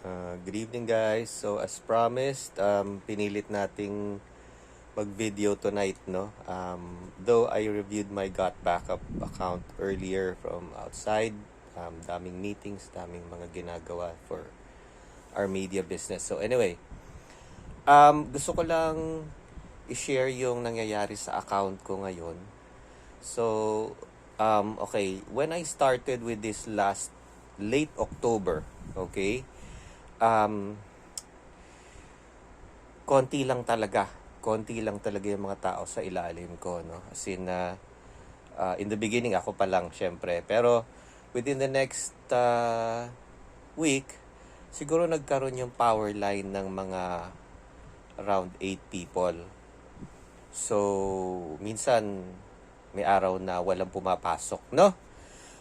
Good evening guys. So as promised, pinilit nating mag-video tonight, no? Though I reviewed my Got Backup account earlier from outside, daming meetings, daming mga ginagawa for our media business. So anyway, gusto ko lang i-share yung nangyayari sa account ko ngayon. So, okay, when I started with this late October, okay, um, konti lang talaga. Konti lang talaga yung mga tao sa ilalim ko, no? As in, in the beginning, ako pa lang, syempre. Pero, within the next week, siguro nagkaroon yung power line ng mga around 8 people. So, minsan, may araw na walang pumapasok, no?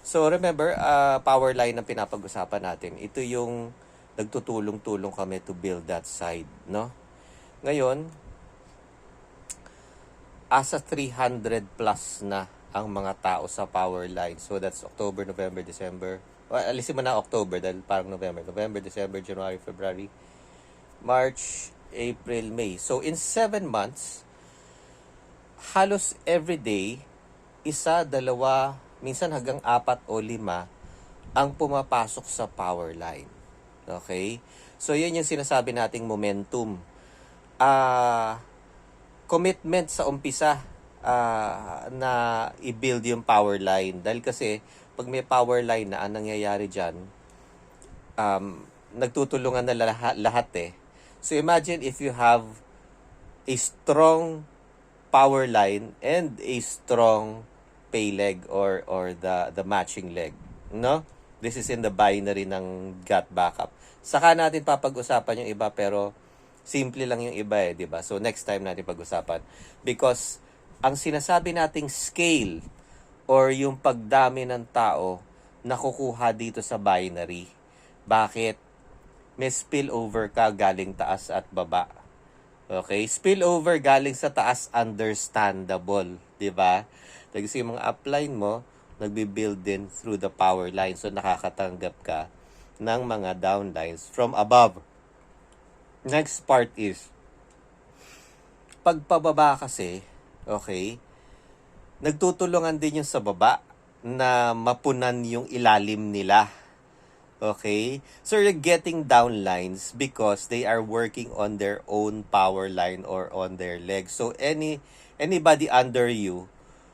So, remember, power line ang pinapag-usapan natin. Ito yung nagtutulong-tulong kami to build that side, no? Ngayon, asa 300 plus na ang mga tao sa power line. So, that's October, November, December. Well, alisin mo na October dahil parang November. November, December, January, February, March, April, May. So, in 7 months, halos every day, isa, dalawa, minsan hanggang 4 o 5 ang pumapasok sa power line. Okay? So, yan yung sinasabi nating momentum. Commitment sa umpisa na i-build yung power line. Dahil kasi, pag may power line na, ang nangyayari dyan, nagtutulungan na lahat eh. So, imagine if you have a strong power line and a strong pay leg or the matching leg, no? This is in the binary ng Got Backup. Saka natin papag-usapan yung iba, pero simple lang yung iba eh, di ba? So next time natin pag-usapan, because ang sinasabi nating scale or yung pagdami ng tao nakukuha dito sa binary. Bakit? May spillover ka galing taas at baba. Okay, spillover galing sa taas, understandable, 'di ba? Kasi yung mga upline mo nagbi-build din through the power line, so nakakatanggap ka ng mga downlines from above. Next part is pagpababa kasi, okay, nagtutulungan din yung sa baba na mapunan yung ilalim nila. Okay? So you're getting downlines because they are working on their own power line or on their legs. So anybody under you,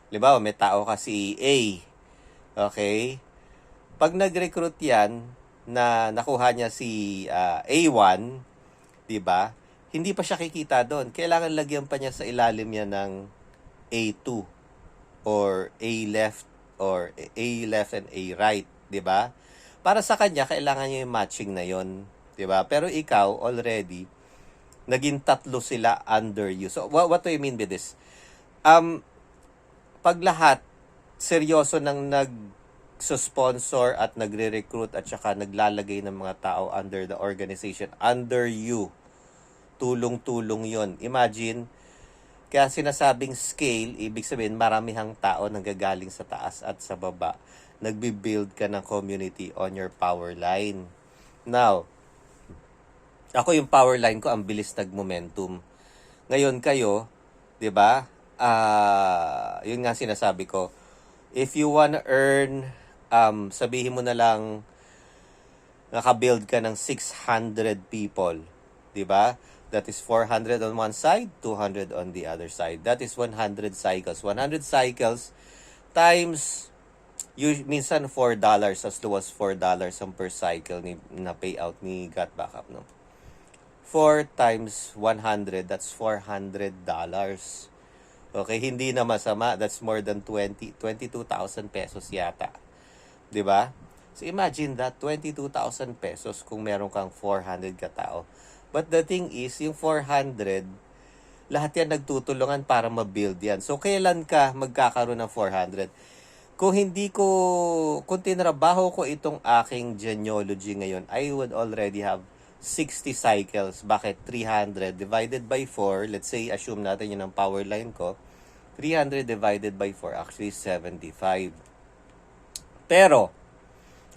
halimbawa may tao kasi A, okay? Pag nag-recruit yan na nakuha niya si A1, 'di ba? Hindi pa siya kikita doon. Kailangan lagyan pa niya sa ilalim niya ng A2 or A left or A left and A right, 'di ba? Para sa kanya, kailangan niya yung matching na yon, 'di ba? Pero ikaw, already, naging 3 sila under you. So, what do you mean by this? Pag lahat, seryoso nang nag-sponsor at nagre-recruit at saka naglalagay ng mga tao under the organization, under you, tulong-tulong yon. Imagine, kaya sinasabing scale, ibig sabihin maramihang tao nanggagaling sa taas at sa baba. Nagbi-build ka ng community on your power line. Now, ako yung power line ko, ang bilis nag-momentum. Ngayon kayo, 'di ba? Yun nga sinasabi ko. If you wanna earn, sabihin mo na lang, naka-build ka ng 600 people, 'di ba? That is 400 on one side, 200 on the other side. That is 100 cycles. 100 cycles times minsan $4, as low as $4 ang per cycle na payout ni Got Backup, no? 4 times 100, that's $400. Okay, hindi na masama. That's more than 22,000 pesos yata. 'Di ba? So imagine that, 22,000 pesos kung meron kang 400 katao. But the thing is, yung 400, lahat yan nagtutulungan para ma-build yan. So kailan ka magkakaroon ng 400? Kung tinrabaho ko itong aking genealogy ngayon, I would already have 60 cycles. Bakit? 300 divided by 4, let's say, assume natin yun ang power line ko, 300 divided by 4, actually 75. Pero,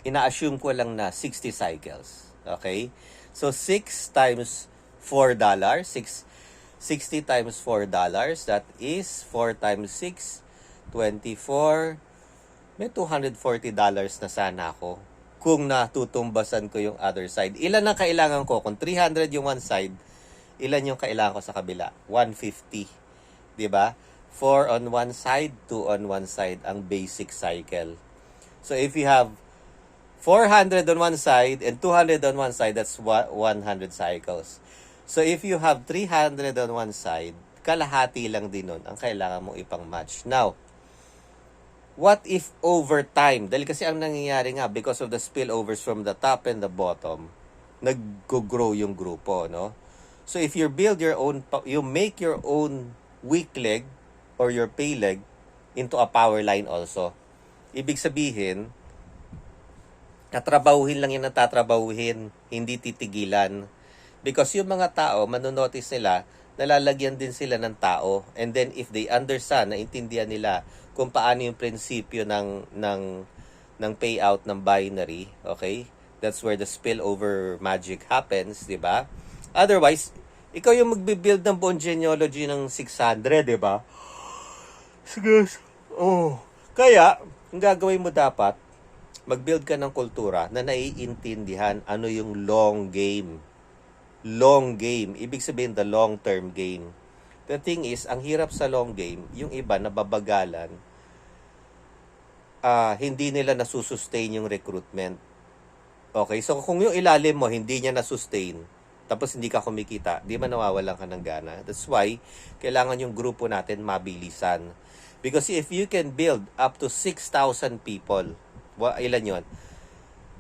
ina-assume ko lang na 60 cycles. Okay? So, 6 times $4, 60 times $4, that is 4 times 6, 24. May $240 na sana ako kung natutumbasan ko yung other side. Ilan ang kailangan ko? Kung 300 yung one side, ilan yung kailangan ko sa kabila? 150. Diba? 4 on one side, 2 on one side ang basic cycle. So if you have 400 on one side and 200 on one side, that's 100 cycles. So if you have 300 on one side, kalahati lang din nun ang kailangan mong ipang match. Now, what if over time, dahil kasi ang nangyayari nga, because of the spillovers from the top and the bottom, nag-grow yung grupo, no? So if you build your own, you make your own weak leg or your pay leg into a power line also. Ibig sabihin, tatrabahuhin lang yan ang tatrabahuhin, hindi titigilan. Because yung mga tao, manonotice nila, nalalagyan din sila ng tao. And then if they understand, naintindihan nila kung paano yung prinsipyo ng payout ng binary, okay? That's where the spillover magic happens, di ba? Otherwise, ikaw yung magbe-build ng buong genealogy ng 600, di ba? Sige. Oh. Kaya, ang gagawin mo dapat, mag-build ka ng kultura na naiintindihan ano yung long game. Long game. Ibig sabihin, the long-term game. The thing is, ang hirap sa long game, yung iba nababagalan, hindi nila nasusustain yung recruitment. Okay, so kung yung ilalim mo, hindi niya nasustain, tapos hindi ka kumikita, di ba nawawalan ka ng gana? That's why, kailangan yung grupo natin mabilisan. Because if you can build up to 6,000 people, ilan yun?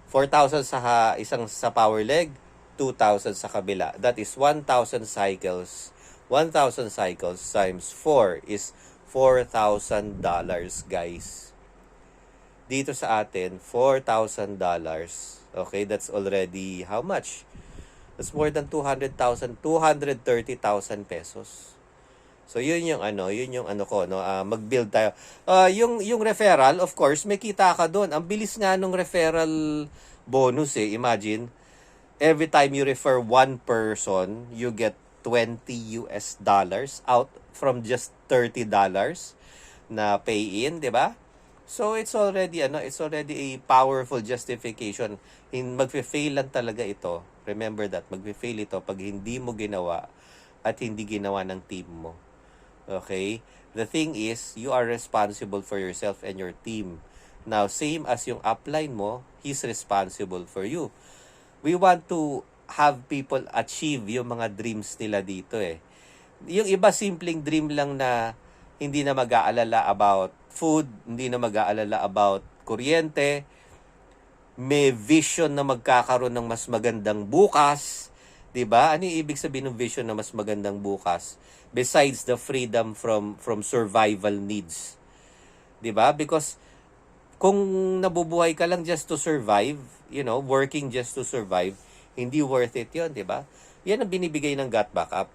4,000 sa isang sa power leg, 2,000 sa kabila. That is 1,000 cycles. 1,000 cycles times 4 is $4,000, guys. Dito sa atin, $4,000. Okay, that's already how much? That's more than 200,000, 230,000 pesos. So yun yung ko, no, mag-build tayo. Yung referral, of course, may kita ka doon. Ang bilis nga nung referral bonus eh. Imagine, every time you refer one person, you get $20 out from just $30 na pay-in, 'di ba? So it's already a powerful justification. Magfe-fail lang talaga ito. Remember that, magfe-fail ito pag hindi mo ginawa at hindi ginawa ng team mo. Okay? The thing is, you are responsible for yourself and your team. Now, same as yung upline mo, he's responsible for you. We want to have people achieve yung mga dreams nila dito eh. Yung iba simpleng dream lang na hindi na mag-aalala about food, hindi na mag-aalala about kuryente, may vision na magkakaroon ng mas magandang bukas, 'di ba? Ano yung ibig sabihin ng vision na mas magandang bukas? Besides the freedom from survival needs. 'Di ba? Because kung nabubuhay ka lang just to survive, working just to survive, hindi worth it 'yon, 'di ba? Yan ang binibigay ng Got Backup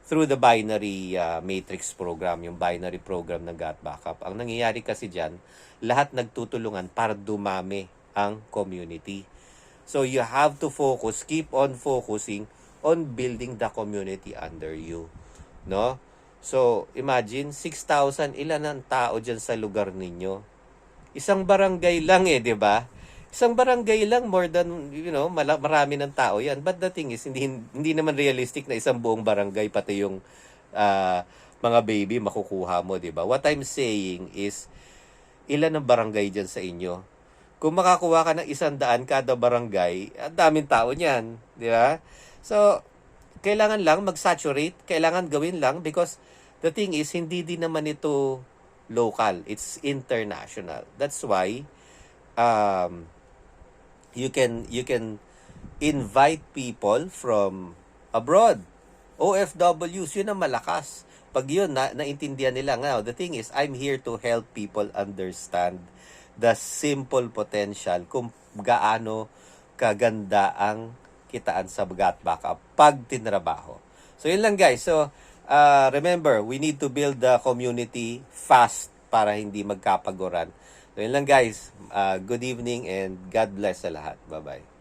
through the binary matrix program, yung binary program ng Got Backup. Ang nangyayari kasi diyan, lahat nagtutulungan para dumami ang community. So you have to focus, keep on focusing on building the community under you, no? So imagine 6,000, ilan ang tao diyan sa lugar ninyo? Isang barangay lang 'di ba? Isang barangay lang, more than, marami ng tao yan. But the thing is, hindi naman realistic na isang buong barangay, pati yung mga baby makukuha mo, di ba? What I'm saying is, ilan ang barangay dyan sa inyo? Kung makakuha ka ng 100 kada barangay, ang daming tao niyan, di ba? So, kailangan lang mag-saturate, kailangan gawin lang because the thing is, hindi din naman ito local, it's international. That's why, you can invite people from abroad. OFWs, yun ang malakas. Pag yun, naintindihan nila. Now, the thing is, I'm here to help people understand the simple potential kung gaano kaganda ang kitaan sa Got Backup pag tinrabaho. So, yun lang guys. So, remember, we need to build the community fast para hindi magkapaguran. So, yun lang guys. Good evening and God bless sa lahat. Bye-bye.